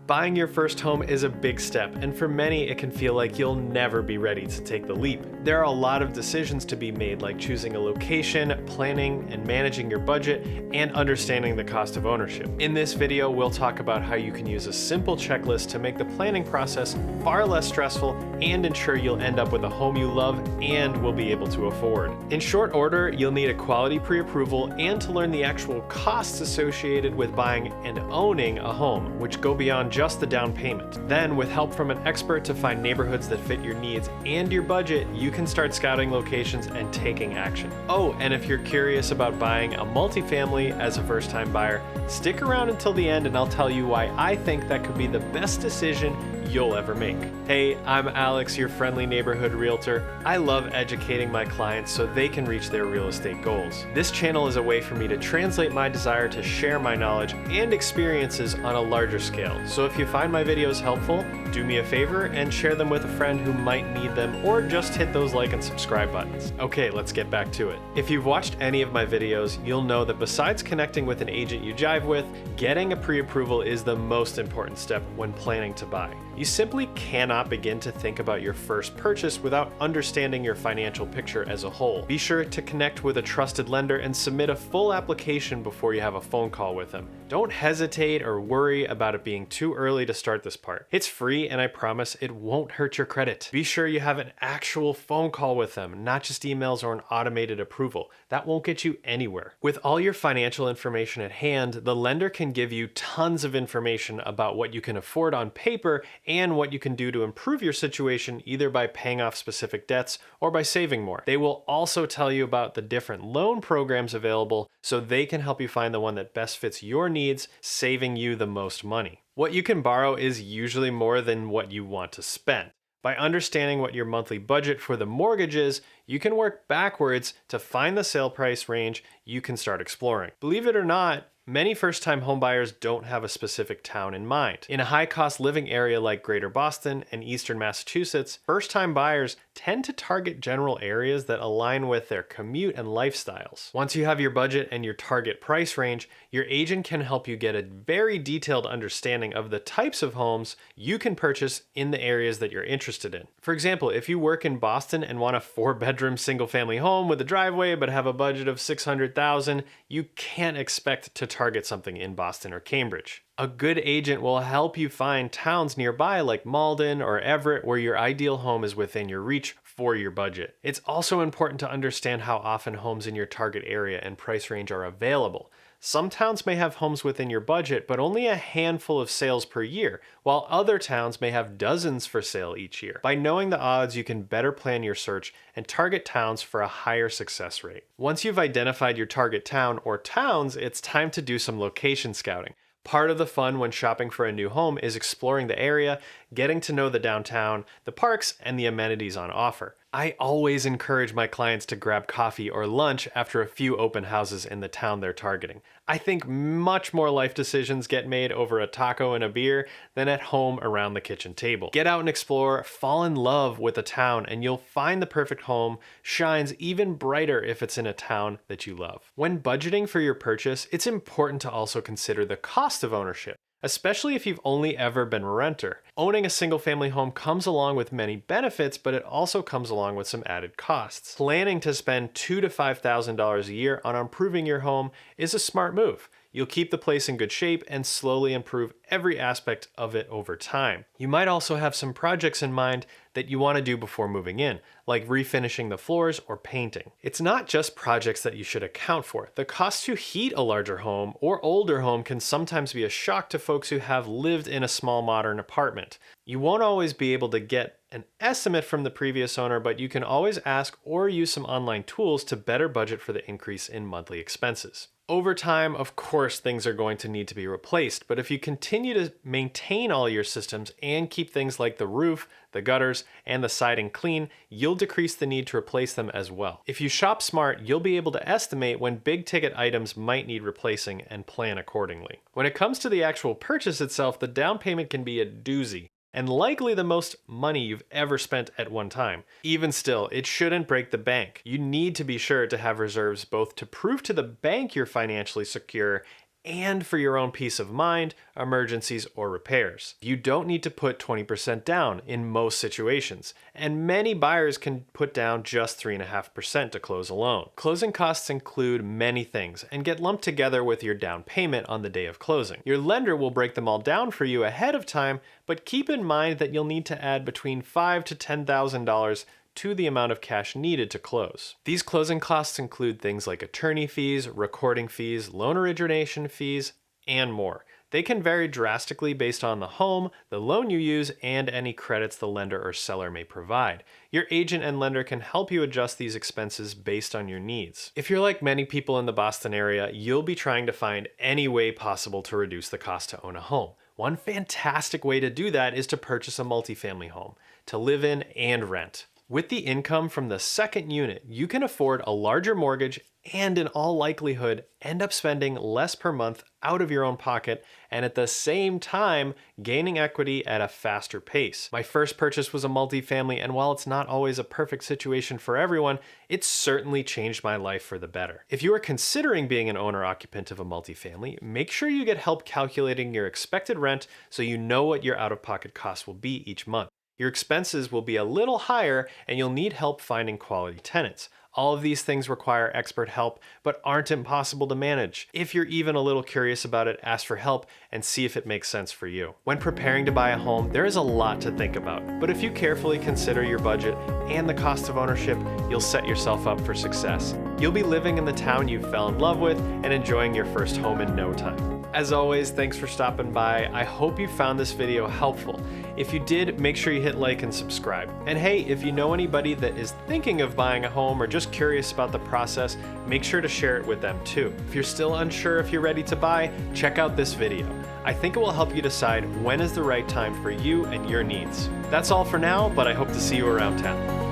Buying your first home is a big step, and for many, it can feel like you'll never be ready to take the leap. There are a lot of decisions to be made, like choosing a location, planning and managing your budget, and understanding the cost of ownership. In this video, we'll talk about how you can use a simple checklist to make the planning process far less stressful and ensure you'll end up with a home you love and will be able to afford. In short order, you'll need a quality pre-approval and to learn the actual costs associated with buying and owning a home, which go beyond just the down payment. Then, with help from an expert to find neighborhoods that fit your needs and your budget, you can start scouting locations and taking action. Oh, and if you're curious about buying a multifamily as a first-time buyer, stick around until the end and I'll tell you why I think that could be the best decision you'll ever make. Hey, I'm Alex, your friendly neighborhood realtor. I love educating my clients so they can reach their real estate goals. This channel is a way for me to translate my desire to share my knowledge and experiences on a larger scale. So if you find my videos helpful, do me a favor and share them with a friend who might need them, or just hit those like and subscribe buttons. Okay, let's get back to it. If you've watched any of my videos, you'll know that besides connecting with an agent you jive with, getting a pre-approval is the most important step when planning to buy. You simply cannot begin to think about your first purchase without understanding your financial picture as a whole. Be sure to connect with a trusted lender and submit a full application before you have a phone call with them. Don't hesitate or worry about it being too early to start this part. It's free and I promise it won't hurt your credit. Be sure you have an actual phone call with them, not just emails or an automated approval. That won't get you anywhere. With all your financial information at hand, the lender can give you tons of information about what you can afford on paper and what you can do to improve your situation, either by paying off specific debts or by saving more. They will also tell you about the different loan programs available so they can help you find the one that best fits your needs, saving you the most money. What you can borrow is usually more than what you want to spend. By understanding what your monthly budget for the mortgage is, you can work backwards to find the sale price range you can start exploring. Believe it or not, many first-time homebuyers don't have a specific town in mind. In a high-cost living area like Greater Boston and Eastern Massachusetts, first-time buyers tend to target general areas that align with their commute and lifestyles. Once you have your budget and your target price range, your agent can help you get a very detailed understanding of the types of homes you can purchase in the areas that you're interested in. For example, if you work in Boston and want a 4-bedroom single-family home with a driveway but have a budget of $600,000, you can't expect to target something in Boston or Cambridge. A good agent will help you find towns nearby like Malden or Everett where your ideal home is within your reach for your budget. It's also important to understand how often homes in your target area and price range are available. Some towns may have homes within your budget, but only a handful of sales per year, while other towns may have dozens for sale each year. By knowing the odds, you can better plan your search and target towns for a higher success rate. Once you've identified your target town or towns, it's time to do some location scouting. Part of the fun when shopping for a new home is exploring the area, getting to know the downtown, the parks, and the amenities on offer. I always encourage my clients to grab coffee or lunch after a few open houses in the town they're targeting. I think much more life decisions get made over a taco and a beer than at home around the kitchen table. Get out and explore, fall in love with a town, and you'll find the perfect home shines even brighter if it's in a town that you love. When budgeting for your purchase, it's important to also consider the cost of ownership, especially if you've only ever been a renter. Owning a single-family home comes along with many benefits, but it also comes along with some added costs. Planning to spend $2,000 to $5,000 a year on improving your home is a smart move. You'll keep the place in good shape and slowly improve every aspect of it over time. You might also have some projects in mind that you want to do before moving in, like refinishing the floors or painting. It's not just projects that you should account for. The cost to heat a larger home or older home can sometimes be a shock to folks who have lived in a small modern apartment. You won't always be able to get an estimate from the previous owner, but you can always ask or use some online tools to better budget for the increase in monthly expenses. Over time, of course, things are going to need to be replaced, but if you continue to maintain all your systems and keep things like the roof, the gutters, and the siding clean, you'll decrease the need to replace them as well. If you shop smart, you'll be able to estimate when big ticket items might need replacing and plan accordingly. When it comes to the actual purchase itself, the down payment can be a doozy, and likely the most money you've ever spent at one time. Even still, it shouldn't break the bank. You need to be sure to have reserves both to prove to the bank you're financially secure and for your own peace of mind, emergencies, or repairs. You don't need to put 20% down in most situations, and many buyers can put down just 3.5% to close a loan. Closing costs include many things and get lumped together with your down payment on the day of closing. Your lender will break them all down for you ahead of time, but keep in mind that you'll need to add between $5,000 to $10,000 to the amount of cash needed to close. These closing costs include things like attorney fees, recording fees, loan origination fees, and more. They can vary drastically based on the home, the loan you use, and any credits the lender or seller may provide. Your agent and lender can help you adjust these expenses based on your needs. If you're like many people in the Boston area, you'll be trying to find any way possible to reduce the cost to own a home. One fantastic way to do that is to purchase a multifamily home, to live in and rent. With the income from the second unit, you can afford a larger mortgage and in all likelihood end up spending less per month out of your own pocket and at the same time gaining equity at a faster pace. My first purchase was a multifamily, and while it's not always a perfect situation for everyone, it certainly changed my life for the better. If you are considering being an owner-occupant of a multifamily, make sure you get help calculating your expected rent so you know what your out-of-pocket costs will be each month. Your expenses will be a little higher and you'll need help finding quality tenants. All of these things require expert help, but aren't impossible to manage. If you're even a little curious about it, ask for help and see if it makes sense for you. When preparing to buy a home, there is a lot to think about, but if you carefully consider your budget and the cost of ownership, you'll set yourself up for success. You'll be living in the town you fell in love with and enjoying your first home in no time. As always, thanks for stopping by. I hope you found this video helpful. If you did, make sure you hit like and subscribe. And hey, if you know anybody that is thinking of buying a home or just curious about the process, make sure to share it with them too. If you're still unsure if you're ready to buy, check out this video. I think it will help you decide when is the right time for you and your needs. That's all for now, but I hope to see you around town.